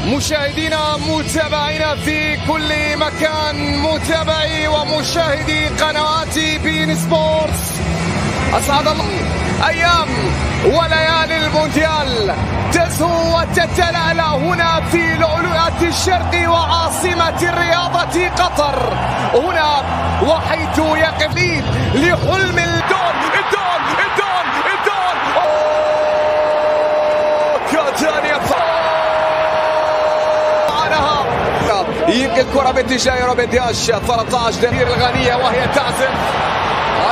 مشاهدينا متابعينا في كل مكان، متابعي ومشاهدي قنوات بين سبورتس، أسعد الله أيام وليالي المونديال تزهو وتتلألأ هنا في لؤلؤة الشرق وعاصمة الرياضة قطر، هنا وحيث يقف لحلم الدون. يمكن الكرة باتجاه روبن دياش 13 دقيقة الغنية وهي تعزم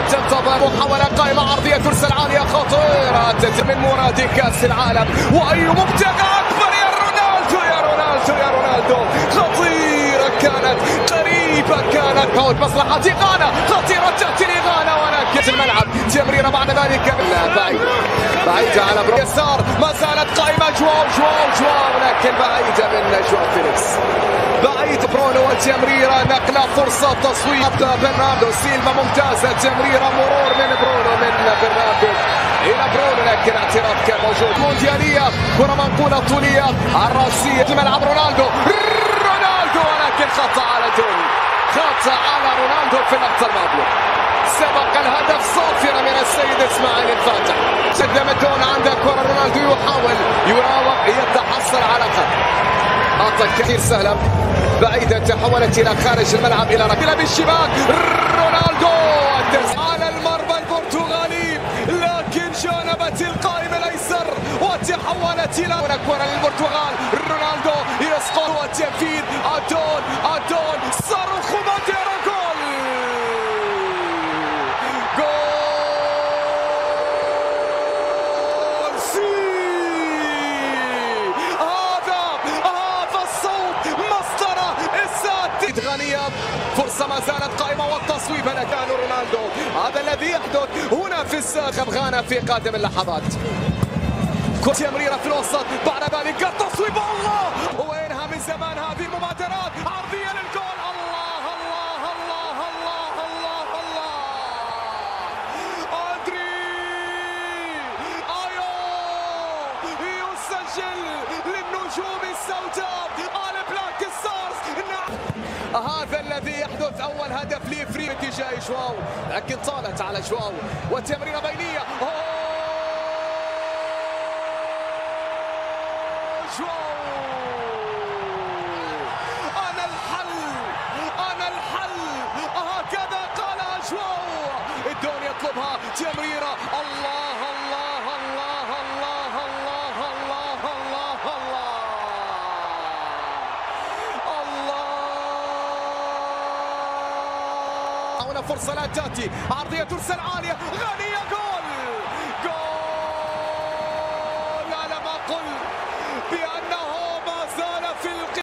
تنتظر محاولة قائمة عرضية ترسل عالية خطيرة من مراد كأس العالم، وأي مبتغى أكبر يا رونالدو خطيرة كانت، قريبة كانت، فوت مصلحة غانا، خطيرة تأتي لغانا ولكن الملعب تمريرة بعد ذلك بعيدة على يسار، ما زالت قائمة جواو لكن بعيدة من جواو فيليكس، بعيد برونو والتمريرة نقلة فرصة تصويب برناردو سيلفا ممتازة، تمريرة مرور من برناردو إلى برونو لكن اعتراض كان موجود. مونديالية كرة منقولة طولية الرأسية في ملعب رونالدو ولكن خطأ على رونالدو في اللقطة الماضية، سبق الهدف صافرة من السيد اسماعيل الفاتح، قدمت دون عند كرة رونالدو يحاول يراوغ يتحصل على خط كثير سهلة بعيدة تحولت إلى خارج الملعب إلى ركلة بالشباك، رونالدو على المرمى البرتغالي لكن جانبت القائم الأيسر وتحولت إلى كرة للبرتغال، رونالدو يسقط والتنفيذ أدون صاروخ ماديرا، غنية فرصة ما زالت قائمة والتصويب لكان رونالدو، هذا الذي يحدث هنا في الساخب غانا في قادم اللحظات. تمريرة في الوسط بعد ذلك التصويب، الله وينها من زمان هذه المبادرات، عرضية للجول، الله أندري يسجل للنجوم السوداء آل بلاك ستارز. هذا الذي يحدث، أول هدف لفري باتجاه جواو لكن طالت على جواو وتمريرة بينية، جواو أنا الحل هكذا قال جواو، الدون يطلبها تمريرة، الله هنا فرصة لا تأتي، عرضية ترسل عالية غنية، جول.